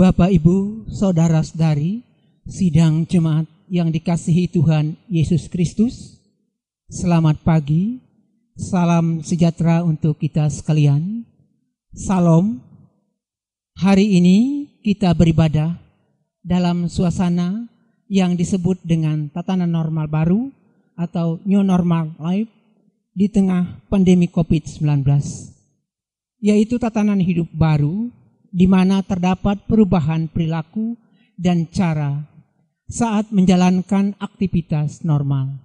Bapak, Ibu, saudara-saudari, sidang jemaat yang dikasihi Tuhan Yesus Kristus, selamat pagi, salam sejahtera untuk kita sekalian. Salam. Hari ini kita beribadah dalam suasana yang disebut dengan tatanan normal baru atau New Normal Life di tengah pandemi COVID-19, yaitu tatanan hidup baru di mana terdapat perubahan perilaku dan cara saat menjalankan aktivitas normal.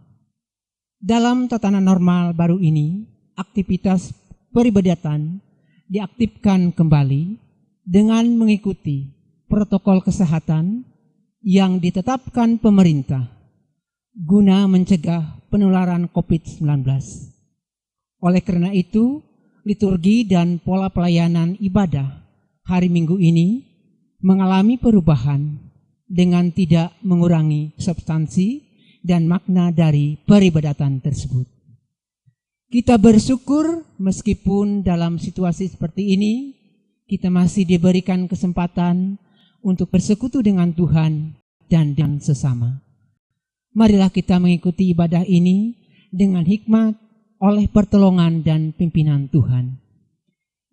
Dalam tatanan normal baru ini, aktivitas peribadatan diaktifkan kembali dengan mengikuti protokol kesehatan yang ditetapkan pemerintah guna mencegah penularan COVID-19. Oleh karena itu, liturgi dan pola pelayanan ibadah hari Minggu ini mengalami perubahan dengan tidak mengurangi substansi dan makna dari peribadatan tersebut. Kita bersyukur meskipun dalam situasi seperti ini kita masih diberikan kesempatan untuk bersekutu dengan Tuhan dan dengan sesama. Marilah kita mengikuti ibadah ini dengan hikmat oleh pertolongan dan pimpinan Tuhan.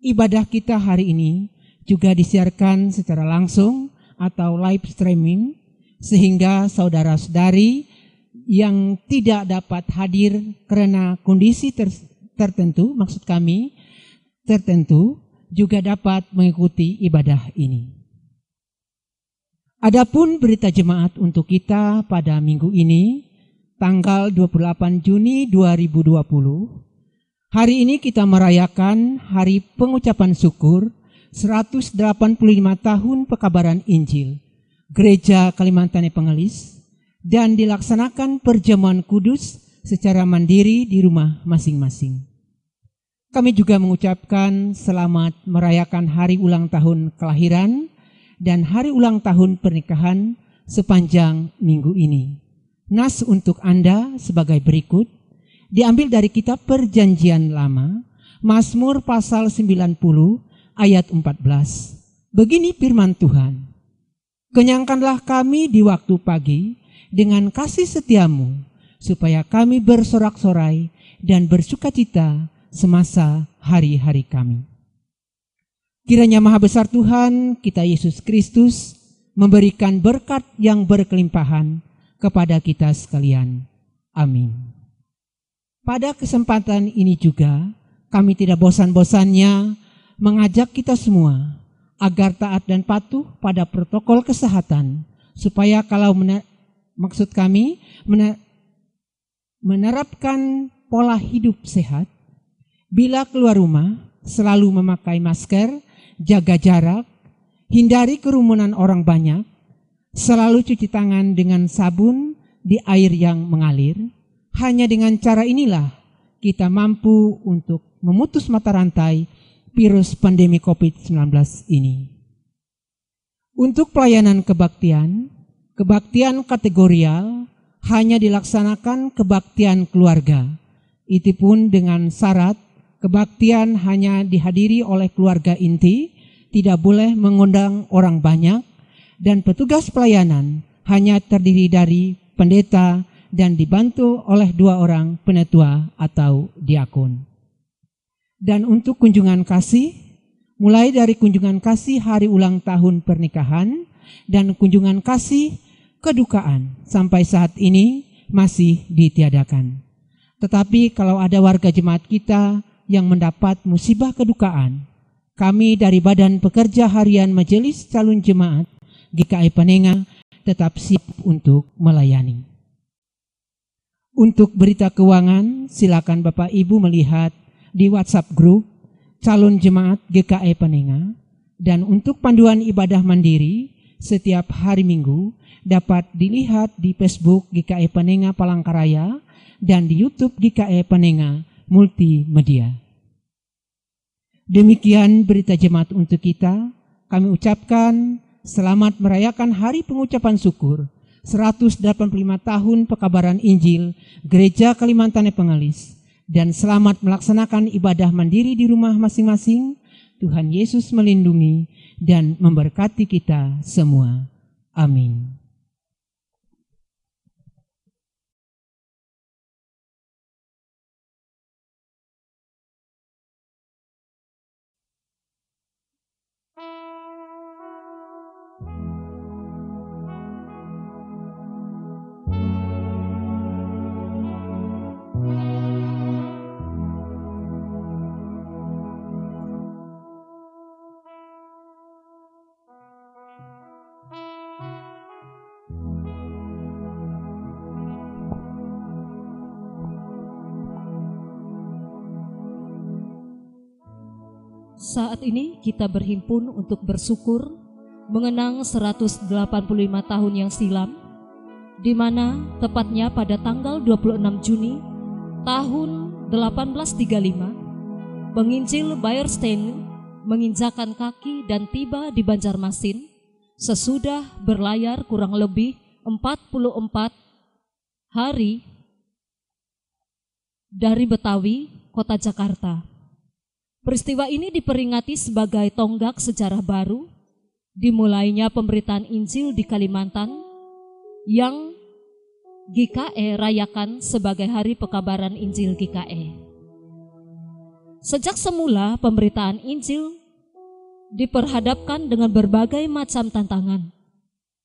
Ibadah kita hari ini juga disiarkan secara langsung atau live streaming, sehingga saudara-saudari yang tidak dapat hadir karena kondisi tertentu juga dapat mengikuti ibadah ini. Adapun berita jemaat untuk kita pada minggu ini, tanggal 28 Juni 2020, hari ini kita merayakan Hari Pengucapan Syukur 185 tahun pekabaran Injil Gereja Kalimantan Pengelis, dan dilaksanakan perjamuan kudus secara mandiri di rumah masing-masing. Kami juga mengucapkan selamat merayakan hari ulang tahun kelahiran dan hari ulang tahun pernikahan sepanjang minggu ini. Nas untuk Anda sebagai berikut, diambil dari kitab Perjanjian Lama, Mazmur pasal 90 ayat 14. Begini firman Tuhan, kenyangkanlah kami di waktu pagi dengan kasih setiamu, supaya kami bersorak-sorai dan bersukacita semasa hari-hari kami. Kiranya Maha Besar Tuhan kita Yesus Kristus memberikan berkat yang berkelimpahan kepada kita sekalian. Amin. Pada kesempatan ini juga kami tidak bosan-bosannya mengajak kita semua agar taat dan patuh pada protokol kesehatan, supaya kalau menerapkan pola hidup sehat, bila keluar rumah selalu memakai masker, jaga jarak, hindari kerumunan orang banyak, selalu cuci tangan dengan sabun di air yang mengalir. Hanya dengan cara inilah kita mampu untuk memutus mata rantai virus pandemi COVID-19 ini. Untuk pelayanan kebaktian kategorial hanya dilaksanakan kebaktian keluarga. Itu pun dengan syarat kebaktian hanya dihadiri oleh keluarga inti, tidak boleh mengundang orang banyak, dan petugas pelayanan hanya terdiri dari pendeta dan dibantu oleh 2 orang penetua atau diakon. Dan untuk kunjungan kasih, mulai dari kunjungan kasih hari ulang tahun pernikahan dan kunjungan kasih kedukaan sampai saat ini masih ditiadakan. Tetapi kalau ada warga jemaat kita yang mendapat musibah kedukaan, kami dari Badan Pekerja Harian Majelis Calon Jemaat GKI Panenga tetap siap untuk melayani. Untuk berita keuangan, silakan Bapak Ibu melihat di WhatsApp grup Calon Jemaat GKI Panenga, dan untuk panduan ibadah mandiri setiap hari Minggu dapat dilihat di Facebook GKI Panenga Palangkaraya dan di YouTube GKI Panenga Multimedia. Demikian berita jemaat untuk kita. Kami ucapkan selamat merayakan Hari Pengucapan Syukur 185 tahun pekabaran Injil Gereja Kalimantan Pengelis, dan selamat melaksanakan ibadah mandiri di rumah masing-masing Tuhan Yesus melindungi dan memberkati kita semua. Amin. Saat ini kita berhimpun untuk bersyukur mengenang 185 tahun yang silam, di mana tepatnya pada tanggal 26 Juni tahun 1835, penginjil Bayerstein menginjakan kaki dan tiba di Banjarmasin sesudah berlayar kurang lebih 44 hari dari Betawi, kota Jakarta. Peristiwa ini diperingati sebagai tonggak sejarah baru, dimulainya pemberitaan Injil di Kalimantan yang GKE rayakan sebagai Hari Pekabaran Injil GKE. Sejak semula pemberitaan Injil diperhadapkan dengan berbagai macam tantangan,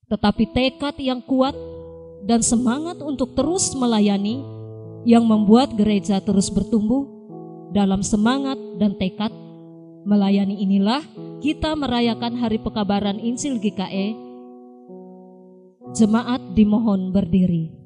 tetapi tekad yang kuat dan semangat untuk terus melayani yang membuat gereja terus bertumbuh. Dalam semangat dan tekad melayani inilah kita merayakan Hari Pekabaran Injil GKE. Jemaat dimohon berdiri.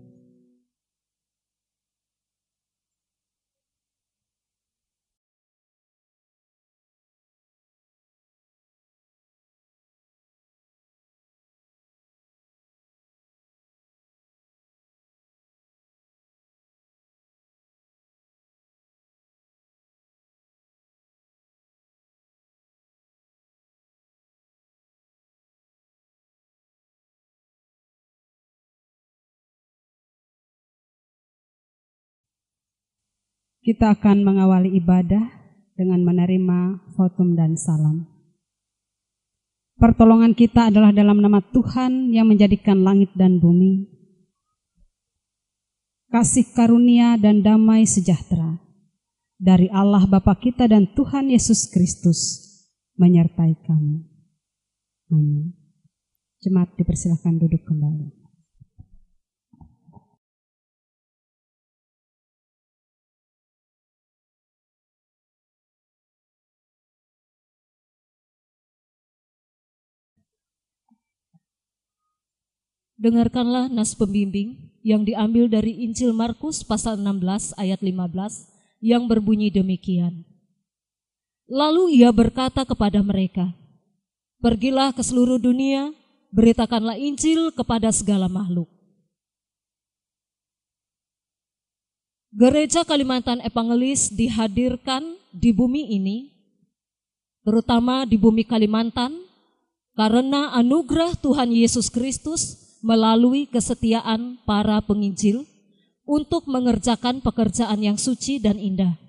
Kita akan mengawali ibadah dengan menerima votum dan salam. Pertolongan kita adalah dalam nama Tuhan yang menjadikan langit dan bumi. Kasih karunia dan damai sejahtera dari Allah Bapa kita dan Tuhan Yesus Kristus menyertai kamu. Amin. Jemaat dipersilakan duduk kembali. Dengarkanlah nas pembimbing yang diambil dari Injil Markus pasal 16 ayat 15 yang berbunyi demikian. Lalu ia berkata kepada mereka, "Pergilah ke seluruh dunia, beritakanlah Injil kepada segala makhluk." Gereja Kalimantan Evangelis dihadirkan di bumi ini, terutama di bumi Kalimantan, karena anugerah Tuhan Yesus Kristus melalui kesetiaan para penginjil untuk mengerjakan pekerjaan yang suci dan indah,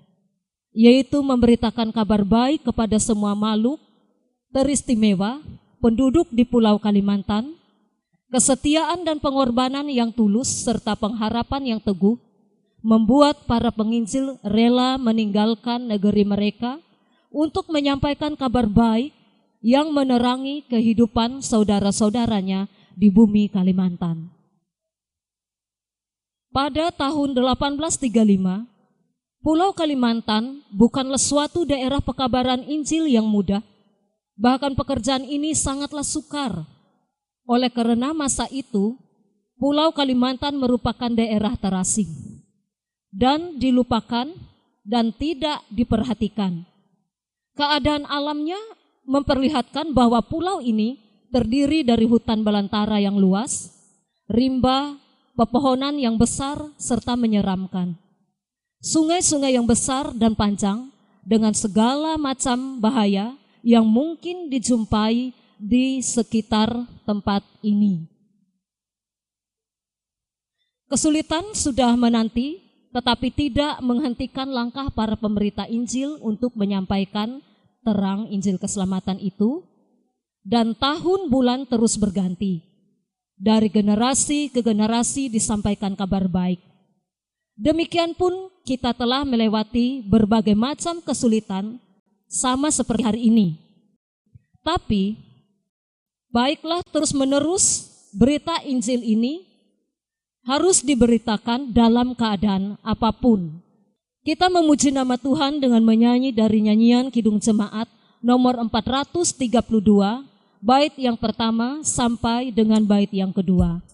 yaitu memberitakan kabar baik kepada semua makhluk, teristimewa penduduk di Pulau Kalimantan. Kesetiaan dan pengorbanan yang tulus serta pengharapan yang teguh membuat para penginjil rela meninggalkan negeri mereka untuk menyampaikan kabar baik yang menerangi kehidupan saudara-saudaranya di bumi Kalimantan. Pada tahun 1835, Pulau Kalimantan bukanlah suatu daerah pekabaran Injil yang mudah. Bahkan pekerjaan ini sangatlah sukar. Oleh karena masa itu, Pulau Kalimantan merupakan daerah terasing dan dilupakan dan tidak diperhatikan. Keadaan alamnya memperlihatkan bahwa pulau ini terdiri dari hutan belantara yang luas, rimba, pepohonan yang besar serta menyeramkan. Sungai-sungai yang besar dan panjang dengan segala macam bahaya yang mungkin dijumpai di sekitar tempat ini. Kesulitan sudah menanti, tetapi tidak menghentikan langkah para pemberita Injil untuk menyampaikan terang Injil keselamatan itu, dan tahun bulan terus berganti. Dari generasi ke generasi disampaikan kabar baik. Demikian pun kita telah melewati berbagai macam kesulitan sama seperti hari ini. Tapi baiklah terus-menerus berita Injil ini harus diberitakan dalam keadaan apapun. Kita memuji nama Tuhan dengan menyanyi dari nyanyian Kidung Jemaat nomor 432, bait yang pertama sampai dengan bait yang kedua.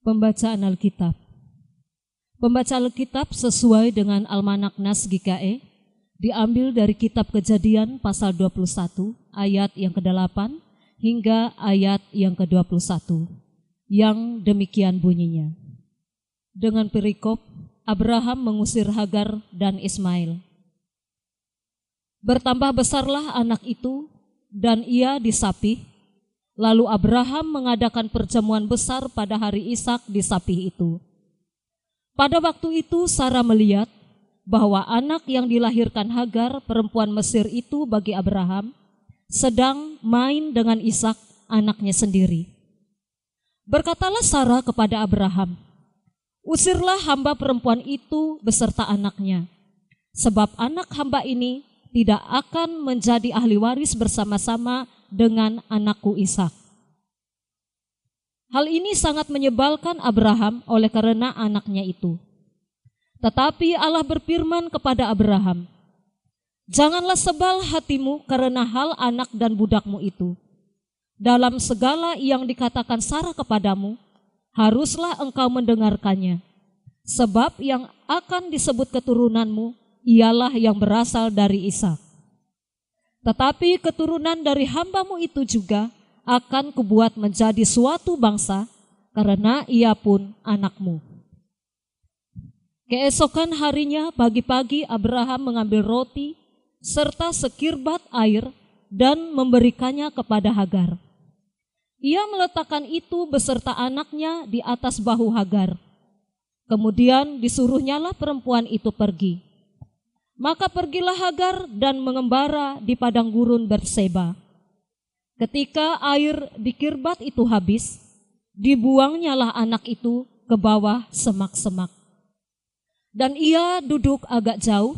Pembacaan Alkitab. Pembacaan Alkitab sesuai dengan Almanak Nas GKE diambil dari kitab Kejadian pasal 21 ayat yang ke-8 hingga ayat yang ke-21 yang demikian bunyinya. Dengan perikop, Abraham mengusir Hagar dan Ismail. Bertambah besarlah anak itu dan ia disapih. Lalu Abraham mengadakan perjamuan besar pada hari Ishak di Sapih itu. Pada waktu itu Sarah melihat bahwa anak yang dilahirkan Hagar perempuan Mesir itu bagi Abraham sedang main dengan Ishak anaknya sendiri. Berkatalah Sarah kepada Abraham, "Usirlah hamba perempuan itu beserta anaknya, sebab anak hamba ini tidak akan menjadi ahli waris bersama-sama dengan anakku Ishak." Hal ini sangat menyebalkan Abraham oleh karena anaknya itu. Tetapi Allah berfirman kepada Abraham, "Janganlah sebal hatimu karena hal anak dan budakmu itu. Dalam segala yang dikatakan Sarah kepadamu, haruslah engkau mendengarkannya. Sebab yang akan disebut keturunanmu ialah yang berasal dari Ishak. Tetapi keturunan dari hambamu itu juga akan kubuat menjadi suatu bangsa, karena ia pun anakmu." Keesokan harinya pagi-pagi Abraham mengambil roti serta sekirbat air dan memberikannya kepada Hagar. Ia meletakkan itu beserta anaknya di atas bahu Hagar. Kemudian disuruhnyalah perempuan itu pergi. Maka pergilah Hagar dan mengembara di padang gurun Berseba. Ketika air di kirbat itu habis, dibuangnyalah anak itu ke bawah semak-semak. Dan ia duduk agak jauh,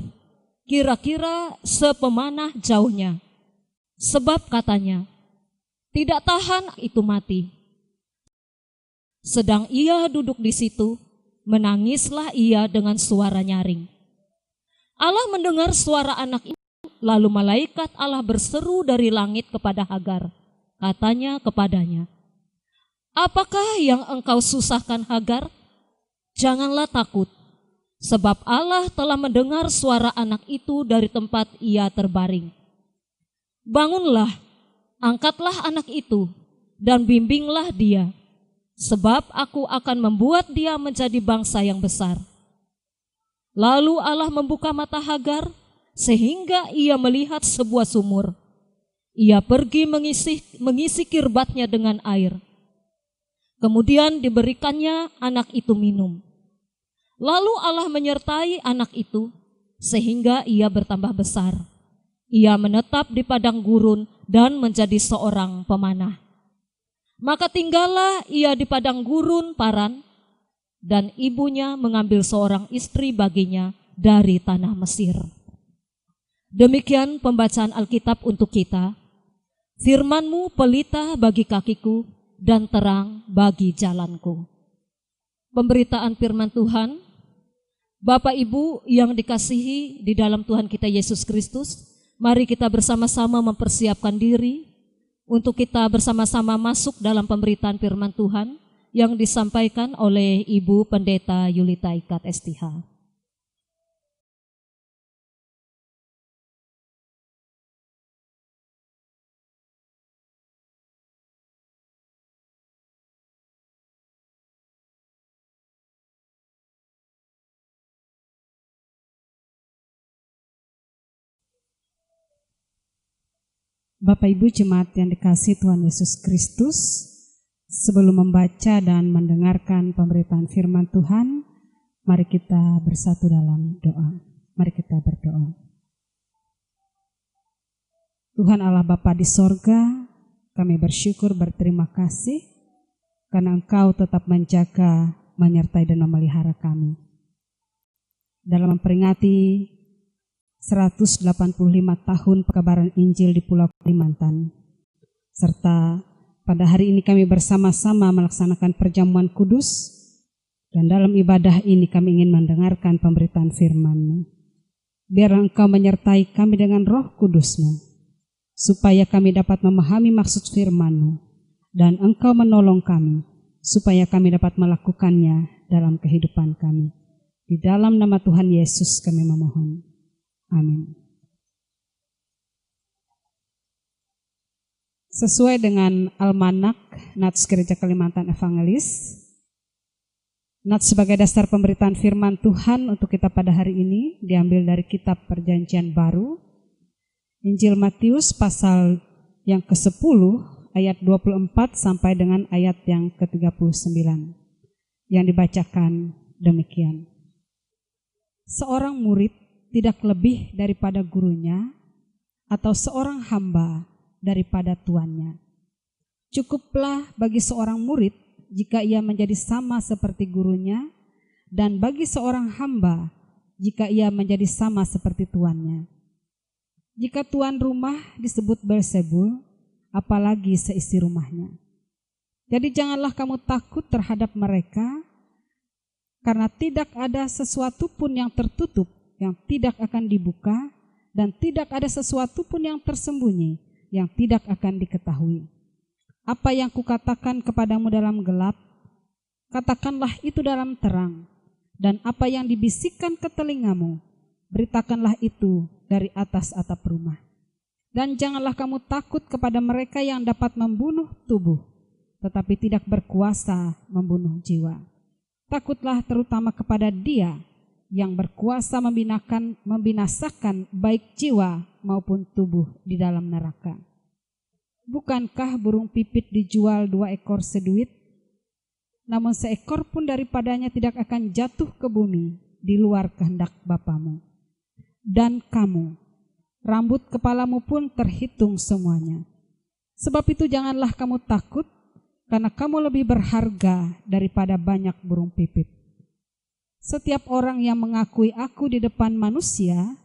kira-kira sepemanah jauhnya. Sebab katanya, tidak tahan itu mati. Sedang ia duduk di situ, menangislah ia dengan suara nyaring. Allah mendengar suara anak itu, lalu malaikat Allah berseru dari langit kepada Hagar. Katanya kepadanya, "Apakah yang engkau susahkan Hagar? Janganlah takut, sebab Allah telah mendengar suara anak itu dari tempat ia terbaring. Bangunlah, angkatlah anak itu, dan bimbinglah dia, sebab aku akan membuat dia menjadi bangsa yang besar. Lalu Allah membuka mata Hagar, sehingga ia melihat sebuah sumur. Ia pergi mengisi kirbatnya dengan air. Kemudian diberikannya anak itu minum. Lalu Allah menyertai anak itu, sehingga ia bertambah besar. Ia menetap di padang gurun dan menjadi seorang pemanah. Maka tinggallah ia di padang gurun Paran, dan ibunya mengambil seorang istri baginya dari tanah Mesir. Demikian pembacaan Alkitab untuk kita. Firman-Mu pelita bagi kakiku dan terang bagi jalanku. Pemberitaan firman Tuhan. Bapak Ibu yang dikasihi di dalam Tuhan kita Yesus Kristus, mari kita bersama-sama mempersiapkan diri untuk kita bersama-sama masuk dalam pemberitaan firman Tuhan yang disampaikan oleh Ibu Pendeta Yulita Ikat STH. Bapak Ibu jemaat yang dikasihi Tuhan Yesus Kristus, sebelum membaca dan mendengarkan pemberitaan firman Tuhan, mari kita bersatu dalam doa. Mari kita berdoa. Tuhan Allah Bapa di sorga, kami bersyukur berterima kasih karena Engkau tetap menjaga, menyertai dan memelihara kami. Dalam memperingati 185 tahun pekabaran Injil di Pulau Kalimantan, serta pada hari ini kami bersama-sama melaksanakan perjamuan kudus, dan dalam ibadah ini kami ingin mendengarkan pemberitaan firman-Mu. Biar Engkau menyertai kami dengan Roh Kudus-Mu, supaya kami dapat memahami maksud firman-Mu, dan Engkau menolong kami, supaya kami dapat melakukannya dalam kehidupan kami. Di dalam nama Tuhan Yesus kami memohon. Amin. Sesuai dengan Almanak Nats Gereja Kalimantan Evangelis, Nats sebagai dasar pemberitaan firman Tuhan untuk kita pada hari ini diambil dari kitab Perjanjian Baru, Injil Matius pasal yang ke-10 ayat 24 sampai dengan ayat yang ke-39, yang dibacakan demikian. Seorang murid tidak lebih daripada gurunya, atau seorang hamba daripada tuannya. Cukuplah bagi seorang murid jika ia menjadi sama seperti gurunya, dan bagi seorang hamba jika ia menjadi sama seperti tuannya. Jika tuan rumah disebut Beelzebul, apalagi seisi rumahnya. Jadi janganlah kamu takut terhadap mereka, karena tidak ada sesuatu pun yang tertutup yang tidak akan dibuka, dan tidak ada sesuatu pun yang tersembunyi yang tidak akan diketahui. Apa yang kukatakan kepadamu dalam gelap, katakanlah itu dalam terang, dan apa yang dibisikkan ke telingamu, beritakanlah itu dari atas atap rumah. Dan janganlah kamu takut kepada mereka yang dapat membunuh tubuh, tetapi tidak berkuasa membunuh jiwa. Takutlah terutama kepada Dia yang berkuasa membinasakan baik jiwa maupun tubuh di dalam neraka. Bukankah burung pipit dijual 2 ekor seduit? Namun seekor pun daripadanya tidak akan jatuh ke bumi di luar kehendak Bapamu. Dan kamu, rambut kepalamu pun terhitung semuanya. Sebab itu janganlah kamu takut, karena kamu lebih berharga daripada banyak burung pipit. Setiap orang yang mengakui aku di depan manusia,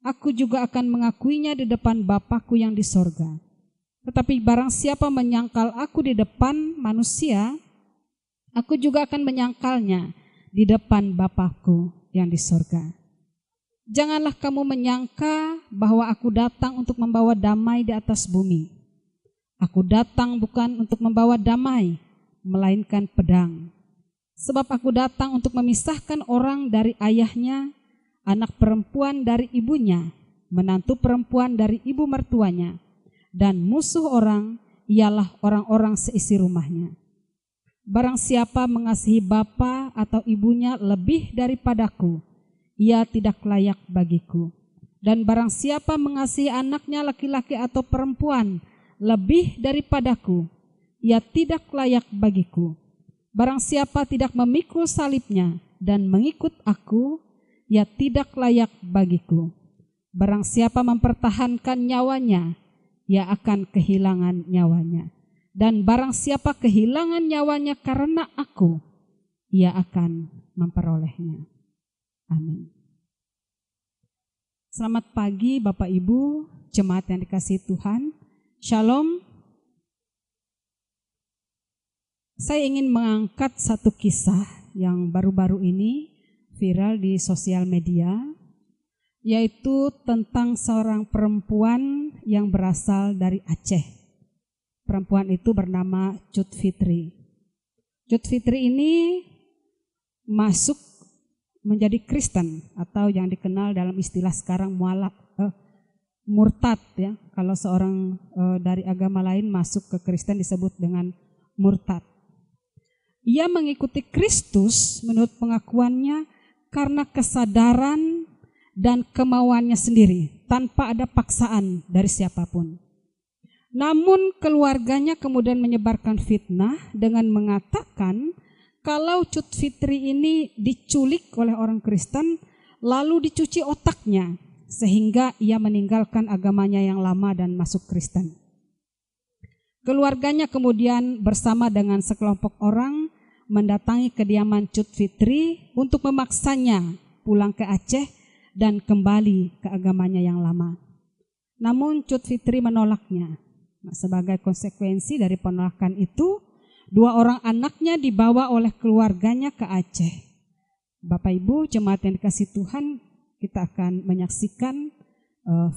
aku juga akan mengakuinya di depan Bapa-Ku yang di sorga. Tetapi barang siapa menyangkal aku di depan manusia, aku juga akan menyangkalnya di depan Bapa-Ku yang di sorga. Janganlah kamu menyangka bahwa aku datang untuk membawa damai di atas bumi. Aku datang bukan untuk membawa damai, melainkan pedang. Sebab aku datang untuk memisahkan orang dari ayahnya, anak perempuan dari ibunya, menantu perempuan dari ibu mertuanya, dan musuh orang ialah orang-orang seisi rumahnya. Barang siapa mengasihi bapa atau ibunya lebih daripadaku, ia tidak layak bagiku. Dan barang siapa mengasihi anaknya laki-laki atau perempuan lebih daripadaku, ia tidak layak bagiku. Barang siapa tidak memikul salibnya dan mengikut aku, ia tidak layak bagiku. Barang siapa mempertahankan nyawanya, ia akan kehilangan nyawanya. Dan barang siapa kehilangan nyawanya karena aku, ia akan memperolehnya. Amin. Selamat pagi Bapak Ibu, jemaat yang dikasihi Tuhan. Shalom. Saya ingin mengangkat satu kisah yang baru-baru ini viral di sosial media, yaitu tentang seorang perempuan yang berasal dari Aceh. Perempuan itu bernama Cut Fitri. Cut Fitri ini masuk menjadi Kristen atau yang dikenal dalam istilah sekarang murtad ya. Kalau seorang dari agama lain masuk ke Kristen disebut dengan murtad. Ia mengikuti Kristus menurut pengakuannya karena kesadaran dan kemauannya sendiri tanpa ada paksaan dari siapapun. Namun keluarganya kemudian menyebarkan fitnah dengan mengatakan kalau Cut Fitri ini diculik oleh orang Kristen lalu dicuci otaknya sehingga ia meninggalkan agamanya yang lama dan masuk Kristen. Keluarganya kemudian bersama dengan sekelompok orang mendatangi kediaman Cut Fitri untuk memaksanya pulang ke Aceh dan kembali ke agamanya yang lama. Namun Cut Fitri menolaknya. Sebagai konsekuensi dari penolakan itu, 2 orang anaknya dibawa oleh keluarganya ke Aceh. Bapak Ibu jemaat yang dikasihi Tuhan, kita akan menyaksikan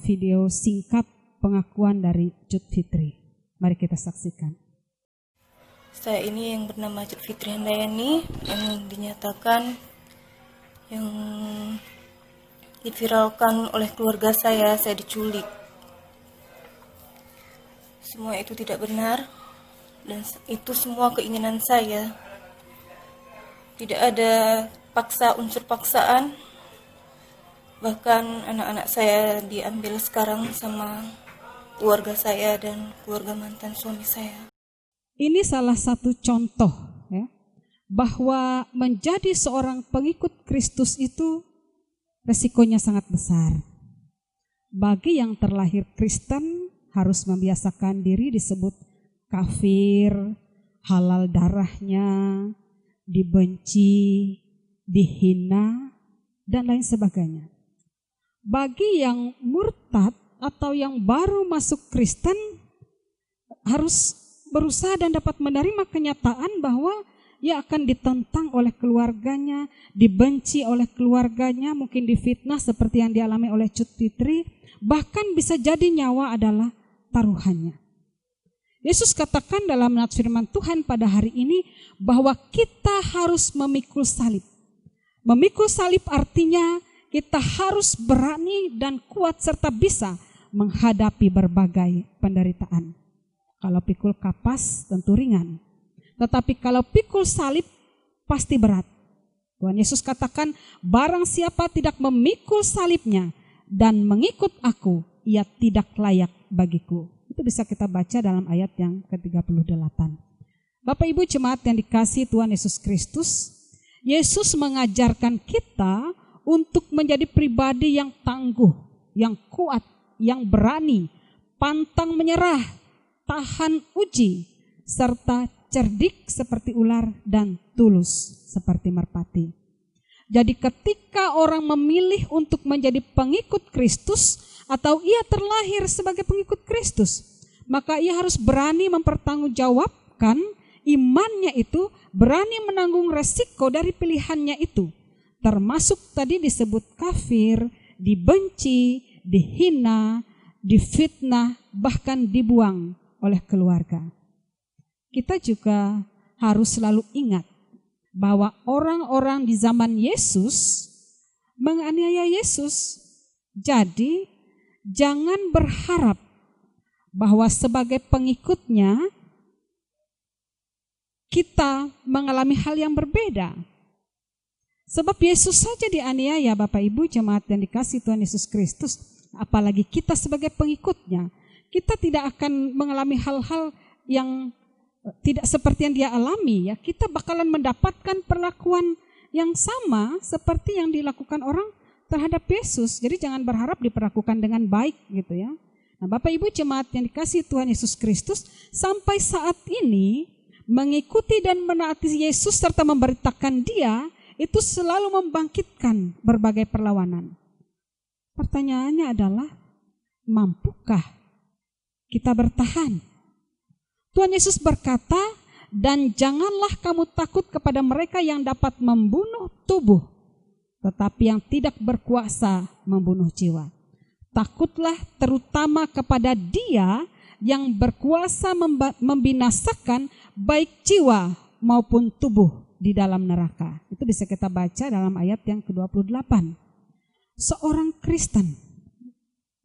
video singkat pengakuan dari Cut Fitri. Mari kita saksikan. Saya ini yang bernama Cut Fitri Handayani yang dinyatakan yang diviralkan oleh keluarga saya diculik. Semua itu tidak benar dan itu semua keinginan saya. Tidak ada unsur paksaan. Bahkan anak-anak saya diambil sekarang sama keluarga saya dan keluarga mantan suami saya. Ini salah satu contoh ya, bahwa menjadi seorang pengikut Kristus itu resikonya sangat besar. Bagi yang terlahir Kristen harus membiasakan diri disebut kafir, halal darahnya, dibenci, dihina, dan lain sebagainya. Bagi yang murtad atau yang baru masuk Kristen harus berusaha dan dapat menerima kenyataan bahwa ia akan ditentang oleh keluarganya, dibenci oleh keluarganya, mungkin difitnah seperti yang dialami oleh Cut Fitri, bahkan bisa jadi nyawa adalah taruhannya. Yesus katakan dalam nats firman Tuhan pada hari ini bahwa kita harus memikul salib. Memikul salib artinya kita harus berani dan kuat serta bisa menghadapi berbagai penderitaan. Kalau pikul kapas tentu ringan. Tetapi kalau pikul salib pasti berat. Tuhan Yesus katakan barang siapa tidak memikul salibnya dan mengikut aku, ia tidak layak bagiku. Itu bisa kita baca dalam ayat yang ke-38. Bapak Ibu jemaat yang dikasihi Tuhan Yesus Kristus, Yesus mengajarkan kita untuk menjadi pribadi yang tangguh, yang kuat, yang berani, pantang menyerah, tahan uji, serta cerdik seperti ular dan tulus seperti merpati. Jadi ketika orang memilih untuk menjadi pengikut Kristus atau ia terlahir sebagai pengikut Kristus, maka ia harus berani mempertanggungjawabkan imannya itu, berani menanggung resiko dari pilihannya itu. Termasuk tadi disebut kafir, dibenci, dihina, difitnah, bahkan dibuang oleh keluarga. Kita juga harus selalu ingat bahwa orang-orang di zaman Yesus menganiaya Yesus. Jadi jangan berharap bahwa sebagai pengikutnya kita mengalami hal yang berbeda. Sebab Yesus saja dianiaya, Bapak Ibu jemaat yang dikasihi Tuhan Yesus Kristus, apalagi kita sebagai pengikutnya. Kita tidak akan mengalami hal-hal yang tidak seperti yang dia alami ya. Kita bakalan mendapatkan perlakuan yang sama seperti yang dilakukan orang terhadap Yesus. Jadi jangan berharap diperlakukan dengan baik gitu ya. Nah, Bapak Ibu jemaat yang dikasihi Tuhan Yesus Kristus, sampai saat ini mengikuti dan menaati Yesus serta memberitakan dia itu selalu membangkitkan berbagai perlawanan. Pertanyaannya adalah, mampukah kita bertahan? Tuhan Yesus berkata, dan janganlah kamu takut kepada mereka yang dapat membunuh tubuh, tetapi yang tidak berkuasa membunuh jiwa. Takutlah terutama kepada Dia yang berkuasa membinasakan baik jiwa maupun tubuh di dalam neraka. Itu bisa kita baca dalam ayat yang ke-28. Seorang Kristen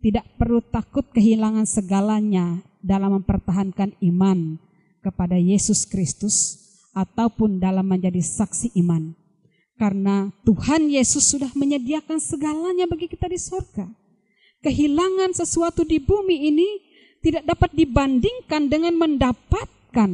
tidak perlu takut kehilangan segalanya dalam mempertahankan iman kepada Yesus Kristus ataupun dalam menjadi saksi iman. Karena Tuhan Yesus sudah menyediakan segalanya bagi kita di surga. Kehilangan sesuatu di bumi ini tidak dapat dibandingkan dengan mendapatkan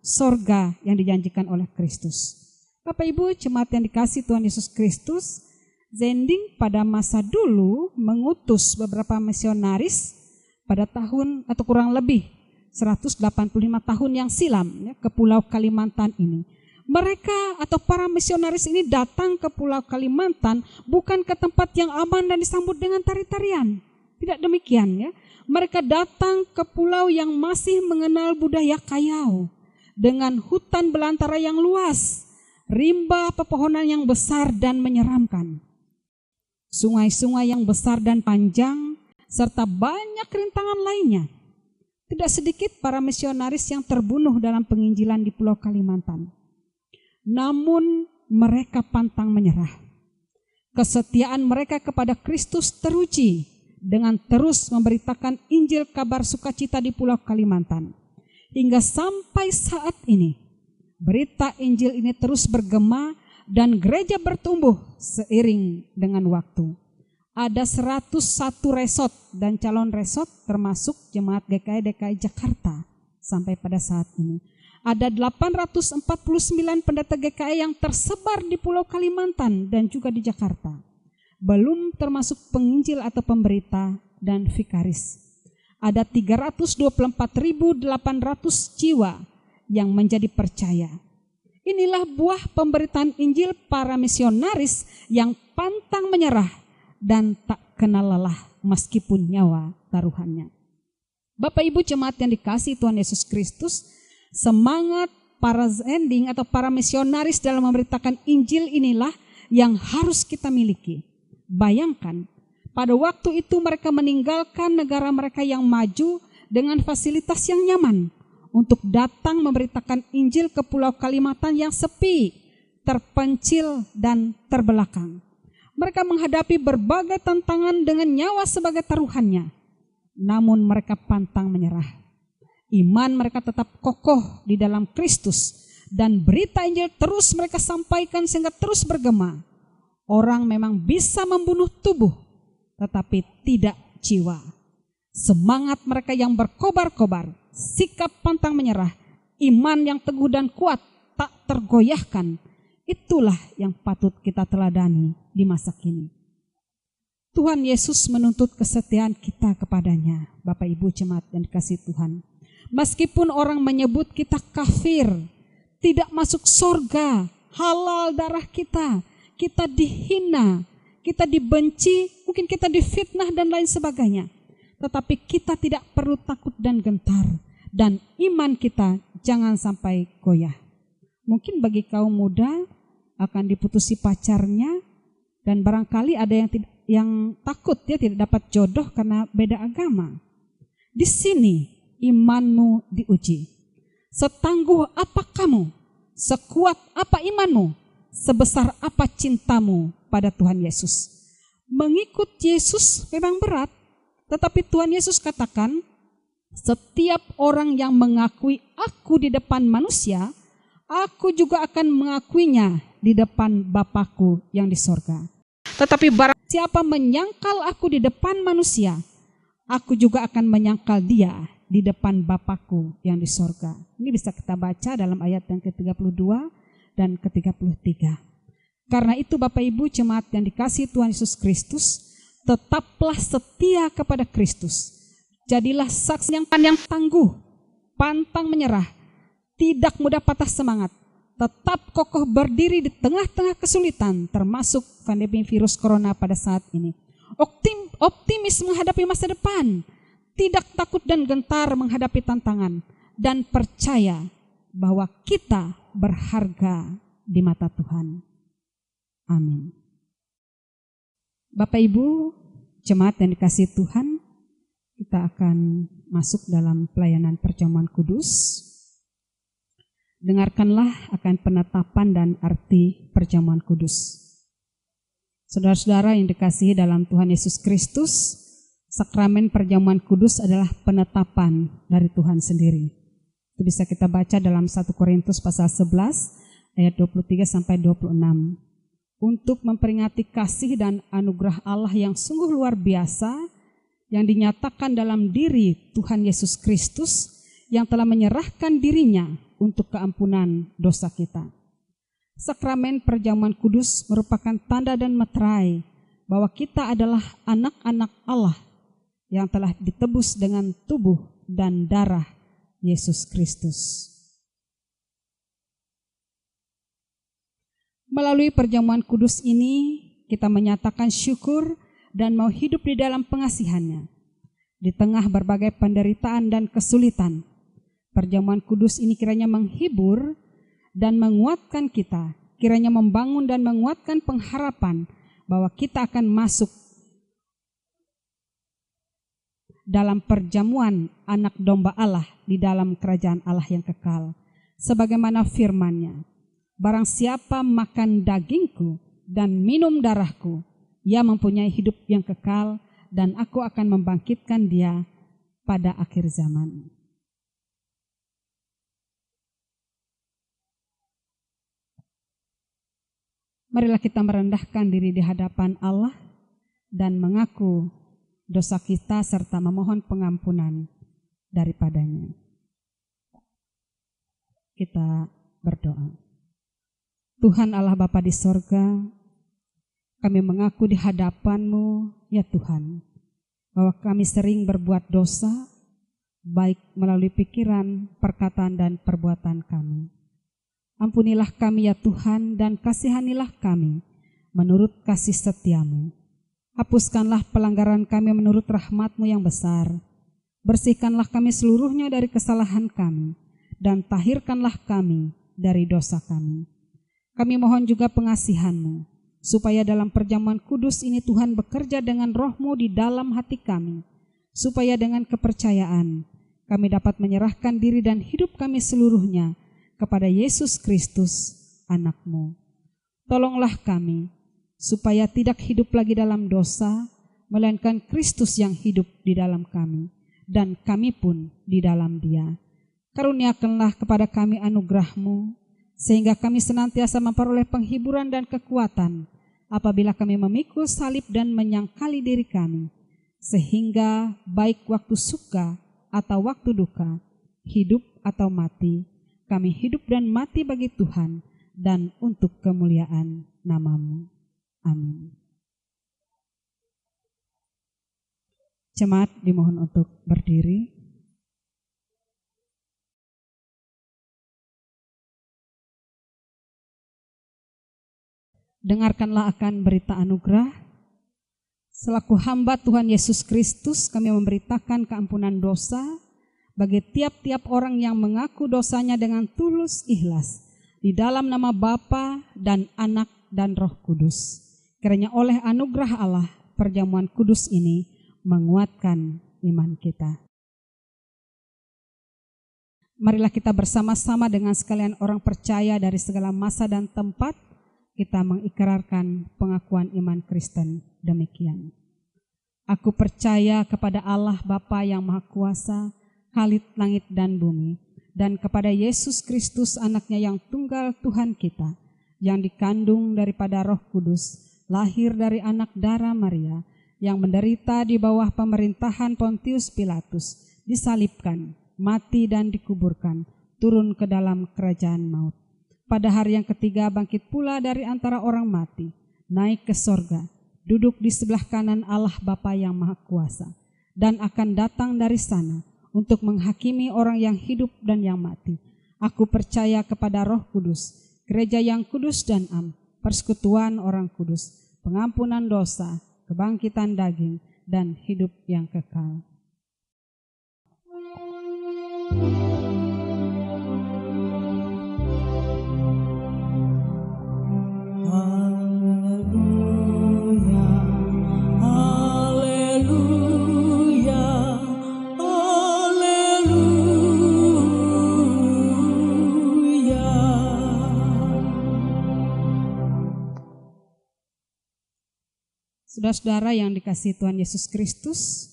surga yang dijanjikan oleh Kristus. Bapak Ibu jemaat yang dikasihi Tuhan Yesus Kristus, Zending pada masa dulu mengutus beberapa misionaris pada tahun atau kurang lebih 185 tahun yang silam ya, ke Pulau Kalimantan ini. Mereka atau para misionaris ini datang ke Pulau Kalimantan bukan ke tempat yang aman dan disambut dengan tari-tarian. Tidak demikian ya. Mereka datang ke pulau yang masih mengenal budaya kayau dengan hutan belantara yang luas, rimba pepohonan yang besar dan menyeramkan, sungai-sungai yang besar dan panjang, serta banyak rintangan lainnya. Tidak sedikit para misionaris yang terbunuh dalam penginjilan di Pulau Kalimantan. Namun mereka pantang menyerah. Kesetiaan mereka kepada Kristus teruji dengan terus memberitakan Injil kabar sukacita di Pulau Kalimantan. Hingga sampai saat ini, berita Injil ini terus bergema dan gereja bertumbuh seiring dengan waktu. Ada 101 resort dan calon resort termasuk jemaat GKI DKI Jakarta sampai pada saat ini. Ada 849 pendeta GKI yang tersebar di Pulau Kalimantan dan juga di Jakarta. Belum termasuk penginjil atau pemberita dan vikaris. Ada 324.800 jiwa yang menjadi percaya. Inilah buah pemberitaan Injil para misionaris yang pantang menyerah dan tak kenal lelah meskipun nyawa taruhannya. Bapak Ibu jemaat yang dikasihi Tuhan Yesus Kristus, semangat para Zending atau para misionaris dalam memberitakan Injil inilah yang harus kita miliki. Bayangkan, pada waktu itu mereka meninggalkan negara mereka yang maju dengan fasilitas yang nyaman untuk datang memberitakan Injil ke Pulau Kalimantan yang sepi, terpencil dan terbelakang. Mereka menghadapi berbagai tantangan dengan nyawa sebagai taruhannya. Namun mereka pantang menyerah. Iman mereka tetap kokoh di dalam Kristus dan berita Injil terus mereka sampaikan sehingga terus bergema. Orang memang bisa membunuh tubuh, tetapi tidak jiwa. Semangat mereka yang berkobar-kobar, sikap pantang menyerah, iman yang teguh dan kuat, tak tergoyahkan. Itulah yang patut kita teladani di masa kini. Tuhan Yesus menuntut kesetiaan kita kepadanya, Bapak Ibu jemaat yang dikasihi Tuhan. Meskipun orang menyebut kita kafir, tidak masuk surga, halal darah kita dihina, kita dibenci, mungkin kita difitnah dan lain sebagainya. Tetapi kita tidak perlu takut dan gentar, dan iman kita jangan sampai goyah. Mungkin bagi kaum muda akan diputusi pacarnya, dan barangkali ada yang takut dia tidak dapat jodoh karena beda agama. Di sini imanmu diuji. Setangguh apa kamu? Sekuat apa imanmu, sebesar apa cintamu pada Tuhan Yesus. Mengikut Yesus memang berat, tetapi Tuhan Yesus katakan, setiap orang yang mengakui aku di depan manusia, aku juga akan mengakuinya di depan Bapa-Ku yang di sorga. Tetapi barang siapa menyangkal aku di depan manusia, aku juga akan menyangkal dia di depan Bapa-Ku yang di sorga. Ini bisa kita baca dalam ayat yang ke-32 dan ke-33. Karena itu Bapak Ibu jemaat yang dikasihi Tuhan Yesus Kristus, tetaplah setia kepada Kristus. Jadilah saksi yang tangguh, pantang menyerah, tidak mudah patah semangat, tetap kokoh berdiri di tengah-tengah kesulitan, termasuk pandemi virus corona pada saat ini. Optimis menghadapi masa depan, tidak takut dan gentar menghadapi tantangan, dan percaya bahwa kita berharga di mata Tuhan. Amin. Bapak Ibu, jemaat yang dikasihi Tuhan, kita akan masuk dalam pelayanan perjamuan kudus. Dengarkanlah akan penetapan dan arti perjamuan kudus. Saudara-saudara yang dikasihi dalam Tuhan Yesus Kristus, sakramen perjamuan kudus adalah penetapan dari Tuhan sendiri. Itu bisa kita baca dalam 1 Korintus pasal 11 ayat 23 sampai 26. Untuk memperingati kasih dan anugerah Allah yang sungguh luar biasa yang dinyatakan dalam diri Tuhan Yesus Kristus yang telah menyerahkan dirinya untuk keampunan dosa kita. Sakramen perjamuan kudus merupakan tanda dan meterai bahwa kita adalah anak-anak Allah yang telah ditebus dengan tubuh dan darah Yesus Kristus. Melalui perjamuan kudus ini, kita menyatakan syukur dan mau hidup di dalam pengasihannya. Di tengah berbagai penderitaan dan kesulitan, perjamuan kudus ini kiranya menghibur dan menguatkan kita, kiranya membangun dan menguatkan pengharapan bahwa kita akan masuk dalam perjamuan anak domba Allah di dalam kerajaan Allah yang kekal. Sebagaimana firman-Nya, barang siapa makan dagingku dan minum darahku, ia mempunyai hidup yang kekal dan aku akan membangkitkan dia pada akhir zaman. Marilah kita merendahkan diri di hadapan Allah dan mengaku dosa kita serta memohon pengampunan daripadanya. Kita berdoa. Tuhan Allah Bapa di sorga, kami mengaku di hadapan-Mu ya Tuhan, bahwa kami sering berbuat dosa, baik melalui pikiran, perkataan dan perbuatan kami. Ampunilah kami ya Tuhan dan kasihanilah kami menurut kasih setia-Mu. Hapuskanlah pelanggaran kami menurut rahmat-Mu yang besar. Bersihkanlah kami seluruhnya dari kesalahan kami dan tahirkanlah kami dari dosa kami. Kami mohon juga pengasihan-Mu, supaya dalam perjamuan kudus ini Tuhan bekerja dengan roh-Mu di dalam hati kami, supaya dengan kepercayaan kami dapat menyerahkan diri dan hidup kami seluruhnya kepada Yesus Kristus, anak-Mu. Tolonglah kami, supaya tidak hidup lagi dalam dosa, melainkan Kristus yang hidup di dalam kami, dan kami pun di dalam Dia. Karuniakanlah kepada kami anugerah-Mu, sehingga kami senantiasa memperoleh penghiburan dan kekuatan apabila kami memikul salib dan menyangkali diri kami, sehingga baik waktu suka atau waktu duka, hidup atau mati, kami hidup dan mati bagi Tuhan dan untuk kemuliaan nama-Mu. Amin. Jemaat dimohon untuk berdiri. Dengarkanlah akan berita anugerah. Selaku hamba Tuhan Yesus Kristus, kami memberitakan keampunan dosa bagi tiap-tiap orang yang mengaku dosanya dengan tulus ikhlas di dalam nama Bapa dan Anak dan Roh Kudus. Kiranya oleh anugerah Allah, perjamuan kudus ini menguatkan iman kita. Marilah kita bersama-sama dengan sekalian orang percaya dari segala masa dan tempat, kita mengikrarkan pengakuan iman Kristen demikian. Aku percaya kepada Allah Bapa yang Maha Kuasa, Khalid langit dan bumi, dan kepada Yesus Kristus anaknya yang tunggal Tuhan kita, yang dikandung daripada Roh Kudus, lahir dari anak darah Maria, yang menderita di bawah pemerintahan Pontius Pilatus, disalibkan, mati dan dikuburkan, turun ke dalam kerajaan maut. Pada hari yang ketiga bangkit pula dari antara orang mati, naik ke sorga, duduk di sebelah kanan Allah Bapa yang Maha Kuasa, dan akan datang dari sana untuk menghakimi orang yang hidup dan yang mati. Aku percaya kepada Roh Kudus, gereja yang kudus dan am, persekutuan orang kudus, pengampunan dosa, kebangkitan daging, dan hidup yang kekal. Saudara-saudara yang dikasihi Tuhan Yesus Kristus,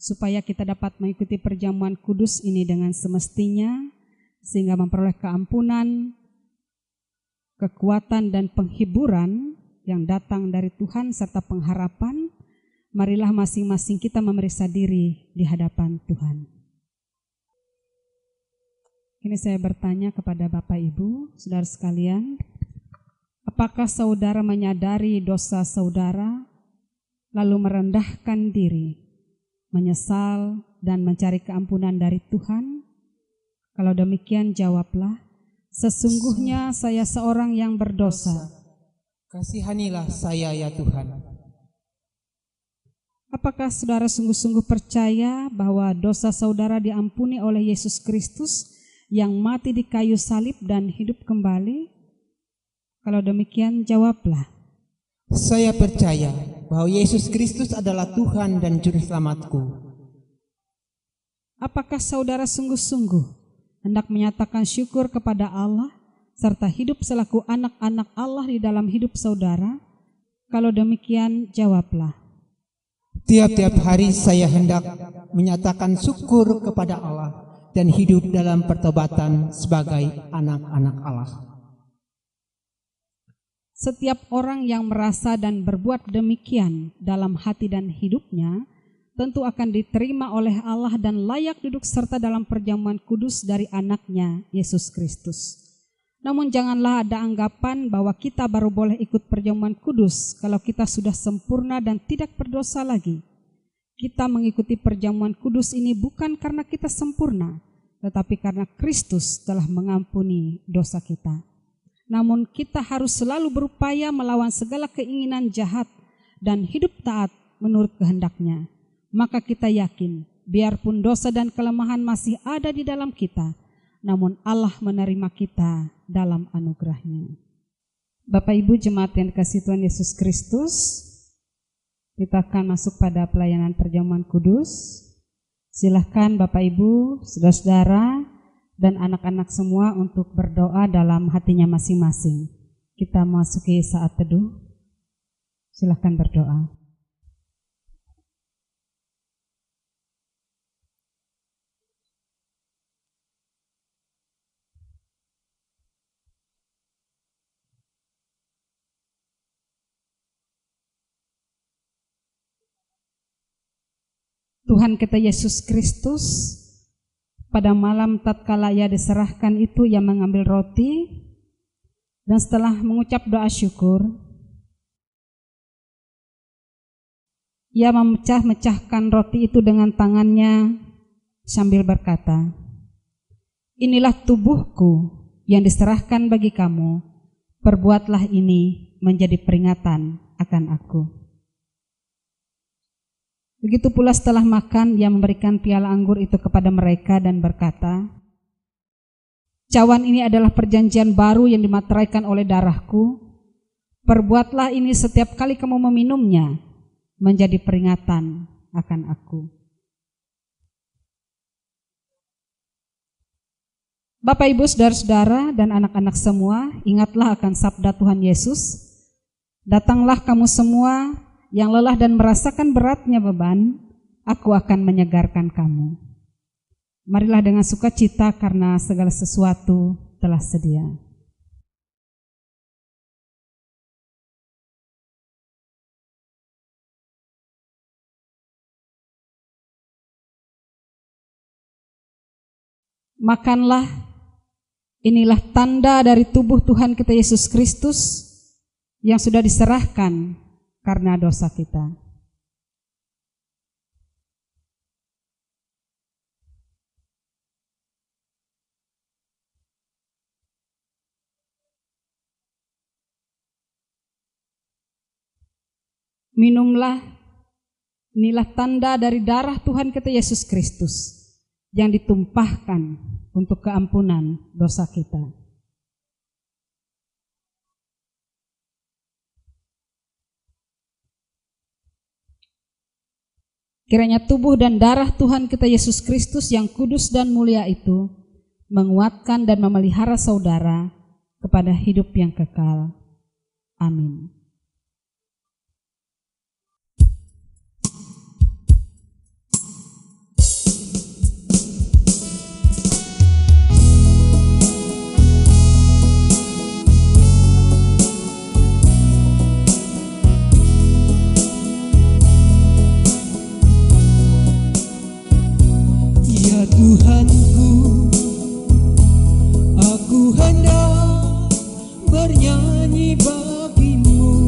supaya kita dapat mengikuti perjamuan kudus ini dengan semestinya, sehingga memperoleh keampunan, kekuatan dan penghiburan yang datang dari Tuhan serta pengharapan, marilah masing-masing kita memeriksa diri di hadapan Tuhan. Kini saya bertanya kepada Bapak Ibu, saudara sekalian, apakah saudara menyadari dosa saudara, lalu merendahkan diri, menyesal dan mencari keampunan dari Tuhan? Kalau demikian jawablah, sesungguhnya saya seorang yang berdosa. Kasihanilah saya ya Tuhan. Apakah saudara sungguh-sungguh percaya bahwa dosa saudara diampuni oleh Yesus Kristus yang mati di kayu salib dan hidup kembali? Kalau demikian jawablah, Saya percaya bahwa Yesus Kristus adalah Tuhan dan Juru Selamatku. Apakah saudara sungguh-sungguh hendak menyatakan syukur kepada Allah serta hidup selaku anak-anak Allah di dalam hidup saudara? Kalau demikian jawablah, Tiap-tiap hari saya hendak menyatakan syukur kepada Allah dan hidup dalam pertobatan sebagai anak-anak Allah. Setiap orang yang merasa dan berbuat demikian dalam hati dan hidupnya tentu akan diterima oleh Allah dan layak duduk serta dalam perjamuan kudus dari anaknya Yesus Kristus. Namun janganlah ada anggapan bahwa kita baru boleh ikut perjamuan kudus kalau kita sudah sempurna dan tidak berdosa lagi. Kita mengikuti perjamuan kudus ini bukan karena kita sempurna, tetapi karena Kristus telah mengampuni dosa kita. Namun kita harus selalu berupaya melawan segala keinginan jahat dan hidup taat menurut kehendaknya. Maka kita yakin, biarpun dosa dan kelemahan masih ada di dalam kita, namun Allah menerima kita dalam anugerahnya. Bapak Ibu jemaat yang dikasihi Tuhan Yesus Kristus, kita akan masuk pada pelayanan perjamuan kudus. Silahkan Bapak Ibu, saudara-saudara, dan anak-anak semua untuk berdoa dalam hatinya masing-masing. Kita memasuki saat teduh. Silahkan berdoa. Tuhan kita Yesus Kristus, pada malam tatkala Ia diserahkan itu, Ia mengambil roti dan setelah mengucap doa syukur, Ia memecah-mecahkan roti itu dengan tangannya sambil berkata, "Inilah tubuhku yang diserahkan bagi kamu, perbuatlah ini menjadi peringatan akan aku." Begitu pula setelah makan, Ia memberikan piala anggur itu kepada mereka dan berkata, "Cawan ini adalah perjanjian baru yang dimateraikan oleh darahku. Perbuatlah ini setiap kali kamu meminumnya, menjadi peringatan akan aku." Bapak, Ibu, saudara-saudara, dan anak-anak semua, ingatlah akan sabda Tuhan Yesus. Datanglah kamu semua yang lelah dan merasakan beratnya beban, aku akan menyegarkan kamu. Marilah dengan sukacita karena segala sesuatu telah sedia. Makanlah, inilah tanda dari tubuh Tuhan kita Yesus Kristus yang sudah diserahkan karena dosa kita. Minumlah, inilah tanda dari darah Tuhan kita Yesus Kristus yang ditumpahkan untuk keampunan dosa kita. Kiranya tubuh dan darah Tuhan kita Yesus Kristus yang kudus dan mulia itu menguatkan dan memelihara saudara kepada hidup yang kekal. Amin. Tuhanku, aku hendak bernyanyi bagimu.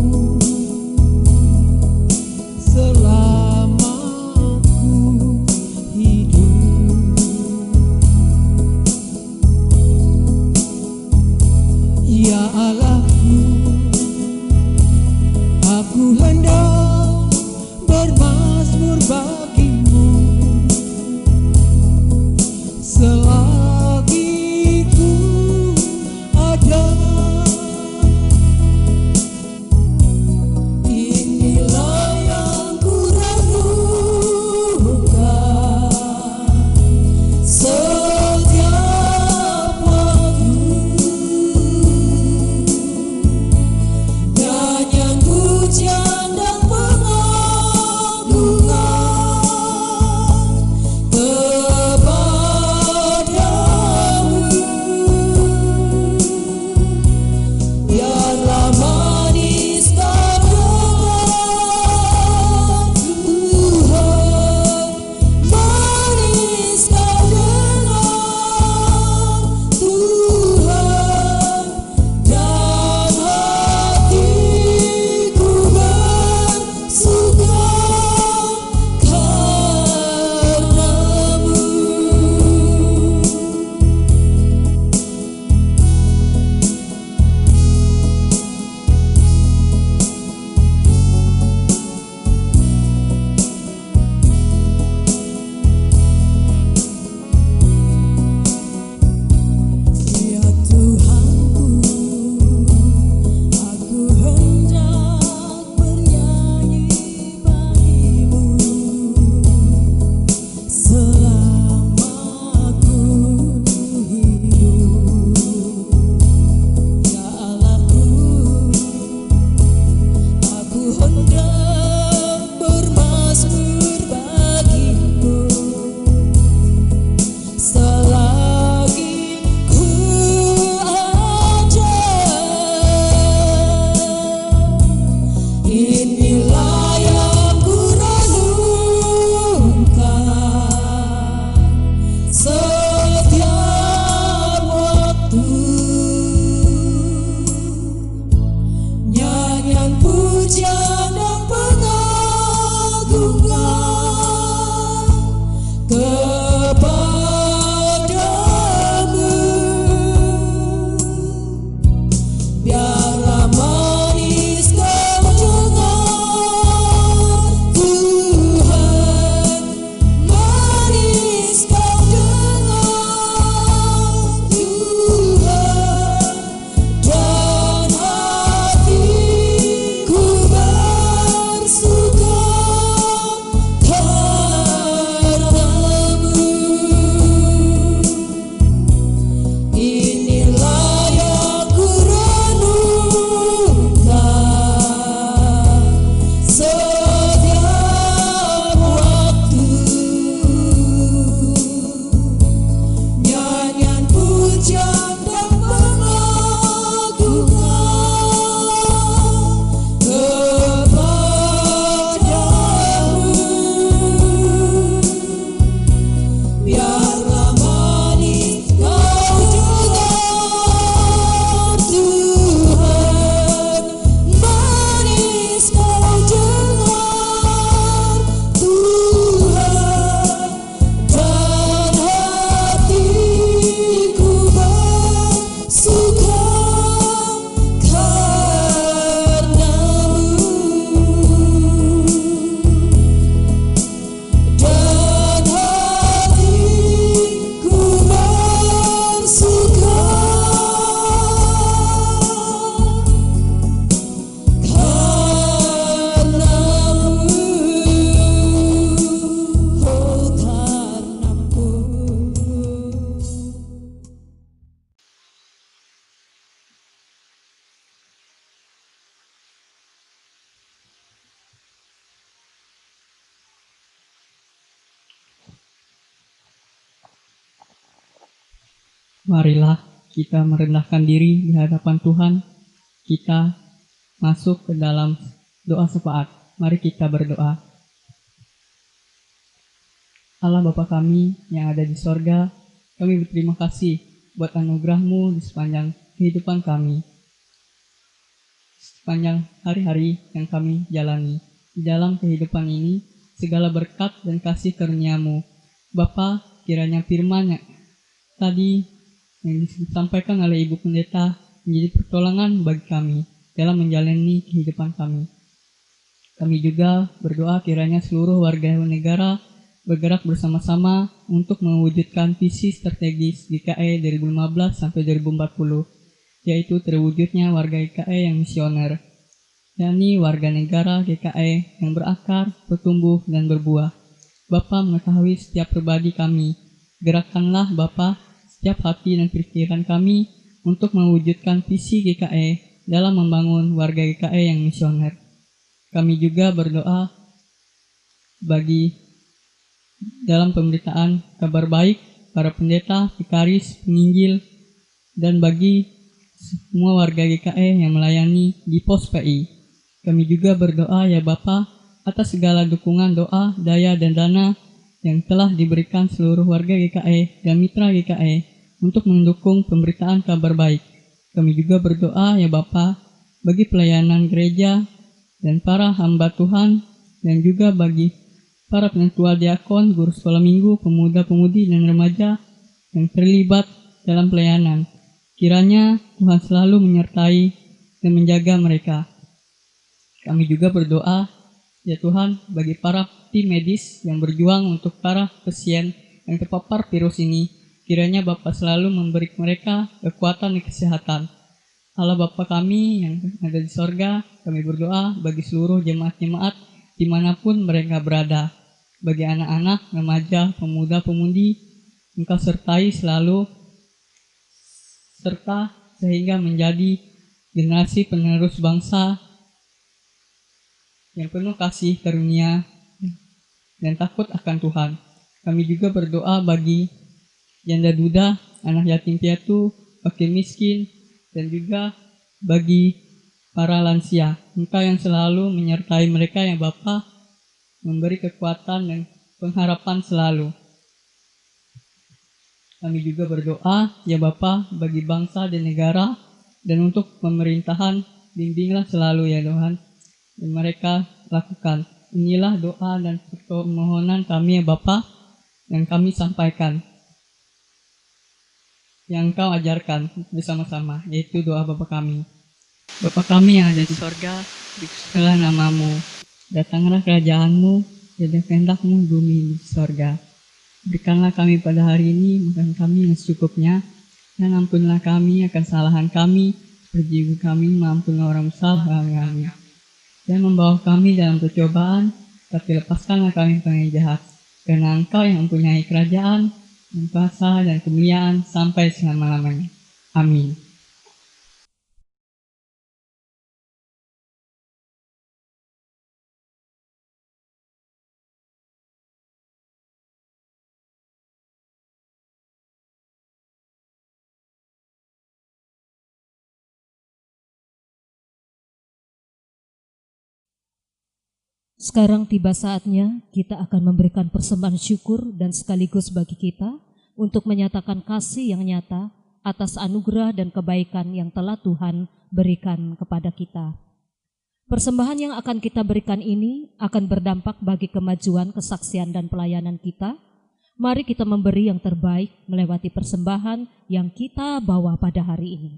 Marilah kita merendahkan diri di hadapan Tuhan. Kita masuk ke dalam doa syafaat. Mari kita berdoa. Allah Bapa kami yang ada di sorga, kami berterima kasih buat anugerah-Mu di sepanjang kehidupan kami, sepanjang hari-hari yang kami jalani. Di dalam kehidupan ini, segala berkat dan kasih karunia-Mu. Bapa, kiranya firman yang tadi yang disampaikan oleh Ibu Pendeta menjadi pertolongan bagi kami dalam menjalani kehidupan kami. Kami juga berdoa kiranya seluruh warga negara bergerak bersama-sama untuk mewujudkan visi strategis GKI 2015 sampai 2040, yaitu terwujudnya warga GKI yang misioner, yakni warga negara GKI yang berakar, bertumbuh, dan berbuah. Bapa mengetahui setiap pribadi kami. Gerakkanlah Bapa setiap hati dan pikiran kami untuk mewujudkan visi GKI dalam membangun warga GKI yang misioner. Kami juga berdoa bagi dalam pemberitaan kabar baik para pendeta, vikaris, penginjil, dan bagi semua warga GKI yang melayani di pos PI. Kami juga berdoa ya Bapa atas segala dukungan doa, daya, dan dana yang telah diberikan seluruh warga GKI dan mitra GKI untuk mendukung pemberitaan kabar baik. Kami juga berdoa ya Bapa bagi pelayanan gereja dan para hamba Tuhan, dan juga bagi para penentua diakon, guru sekolah minggu, pemuda-pemudi, dan remaja yang terlibat dalam pelayanan. Kiranya Tuhan selalu menyertai dan menjaga mereka. Kami juga berdoa, ya Tuhan, bagi para tim medis yang berjuang untuk para pasien yang terpapar virus ini. Kiranya Bapa selalu memberi mereka kekuatan dan kesehatan. Allah Bapa kami yang ada di sorga, kami berdoa bagi seluruh jemaat-jemaat dimanapun mereka berada. Bagi anak-anak, remaja, pemuda-pemudi, Engkau sertai selalu, serta sehingga menjadi generasi penerus bangsa yang penuh kasih karunia dan takut akan Tuhan. Kami juga berdoa bagi janda duda, anak yatim piatu, fakir miskin, dan juga bagi para lansia. Engkau yang selalu menyertai mereka yang Bapa, memberi kekuatan dan pengharapan selalu. Kami juga berdoa, ya Bapa, bagi bangsa dan negara, dan untuk pemerintahan, bimbinglah selalu ya Tuhan, dan mereka lakukan. Inilah doa dan permohonan kami ya Bapa, yang kami sampaikan, yang Engkau ajarkan bersama-sama, yaitu doa Bapa kami. Bapa kami yang ada di sorga, dikuduskanlah nama-Mu. Datanglah kerajaan-Mu, jadi kehendak-Mu bumi di sorga. Berikanlah kami pada hari ini makan kami yang secukupnya, dan ampunilah kami akan kesalahan kami, seperti juga kami mengampuni orang bersalah kami. Dan membawa kami dalam percobaan, tapi lepaskanlah kami dari jahat. Karena Engkau yang mempunyai kerajaan, dan kuasa dan kemuliaan sampai selama-lamanya. Amin. Sekarang tiba saatnya kita akan memberikan persembahan syukur dan sekaligus bagi kita untuk menyatakan kasih yang nyata atas anugerah dan kebaikan yang telah Tuhan berikan kepada kita. Persembahan yang akan kita berikan ini akan berdampak bagi kemajuan, kesaksian, dan pelayanan kita. Mari kita memberi yang terbaik melewati persembahan yang kita bawa pada hari ini.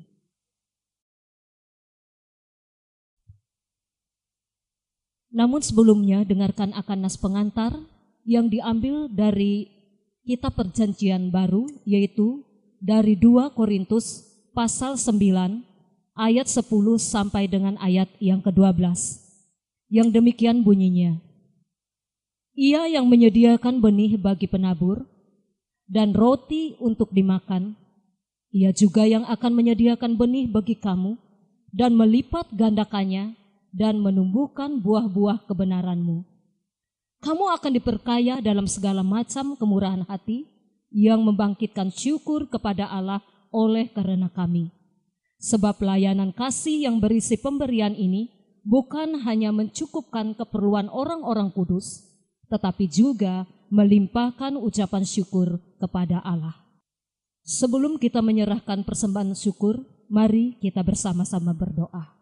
Namun sebelumnya dengarkan akan nas pengantar yang diambil dari kitab Perjanjian Baru, yaitu dari 2 Korintus pasal 9 ayat 10 sampai dengan ayat yang ke-12. Yang demikian bunyinya. Ia yang menyediakan benih bagi penabur dan roti untuk dimakan, ia juga yang akan menyediakan benih bagi kamu dan melipat gandakannya dan menumbuhkan buah-buah kebenaranmu. Kamu akan diperkaya dalam segala macam kemurahan hati yang membangkitkan syukur kepada Allah oleh karena kami. Sebab layanan kasih yang berisi pemberian ini bukan hanya mencukupkan keperluan orang-orang kudus, tetapi juga melimpahkan ucapan syukur kepada Allah. Sebelum kita menyerahkan persembahan syukur, mari kita bersama-sama berdoa.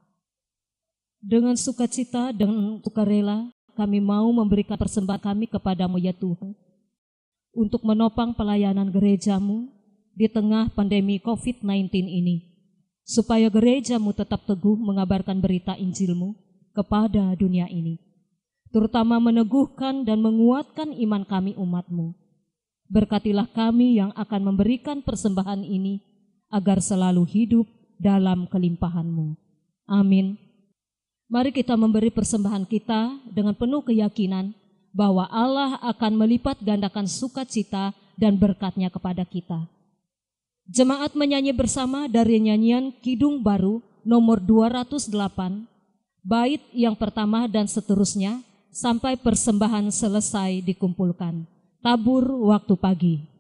Dengan sukacita dan sukarela, kami mau memberikan persembahan kami kepadamu ya Tuhan, untuk menopang pelayanan gerejamu di tengah pandemi COVID-19 ini, supaya gerejamu tetap teguh mengabarkan berita Injilmu kepada dunia ini, terutama meneguhkan dan menguatkan iman kami umatmu. Berkatilah kami yang akan memberikan persembahan ini, agar selalu hidup dalam kelimpahan-Mu. Amin. Mari kita memberi persembahan kita dengan penuh keyakinan bahwa Allah akan melipat gandakan sukacita dan berkat-Nya kepada kita. Jemaat menyanyi bersama dari nyanyian Kidung Baru nomor 208, bait yang pertama dan seterusnya sampai persembahan selesai dikumpulkan. Tabur waktu pagi.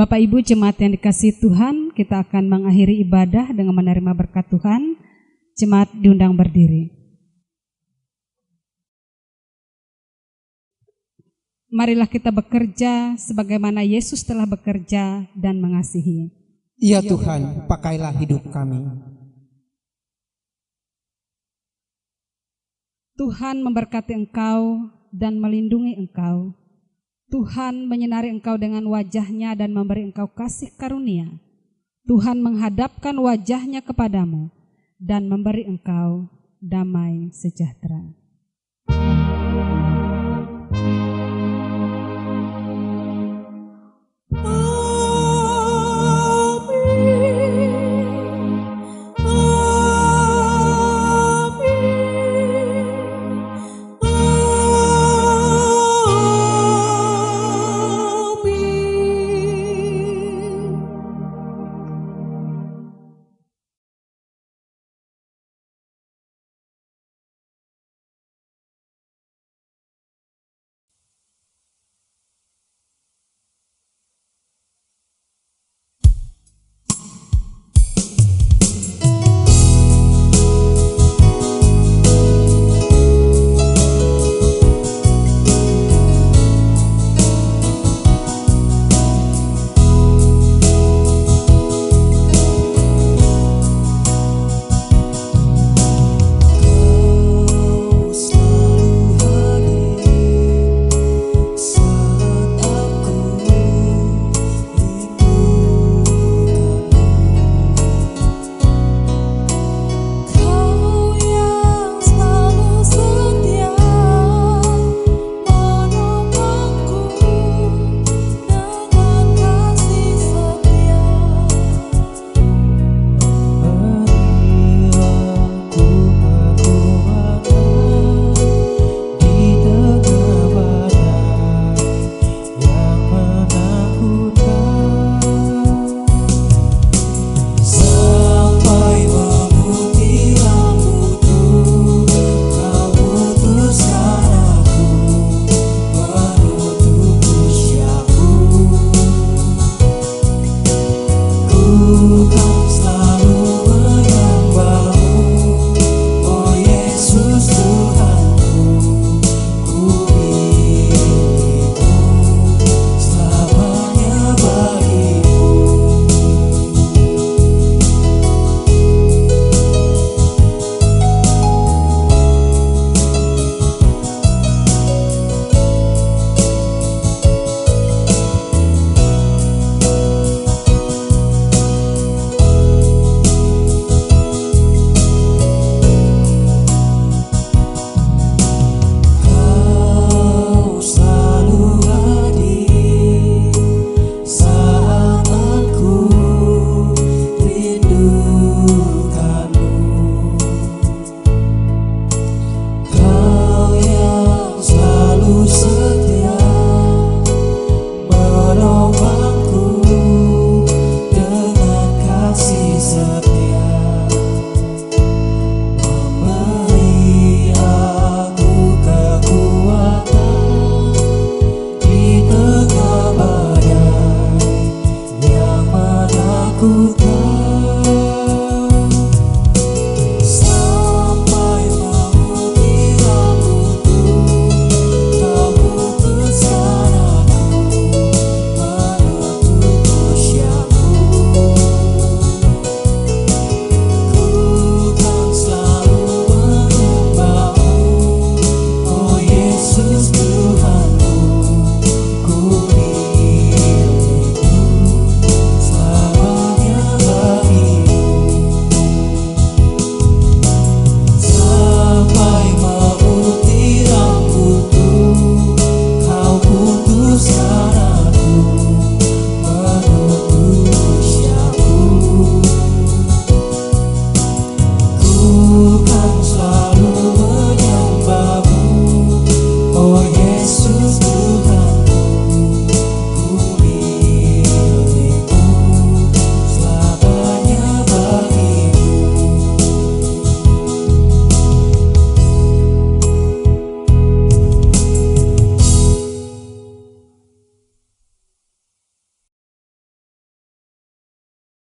Bapak Ibu jemaat yang dikasihi Tuhan, kita akan mengakhiri ibadah dengan menerima berkat Tuhan. Jemaat diundang berdiri. Marilah kita bekerja sebagaimana Yesus telah bekerja dan mengasihi. Ya Tuhan, pakailah hidup kami. Tuhan memberkati engkau dan melindungi engkau. Tuhan menyinari engkau dengan wajah-Nya dan memberi engkau kasih karunia. Tuhan menghadapkan wajah-Nya kepadamu dan memberi engkau damai sejahtera.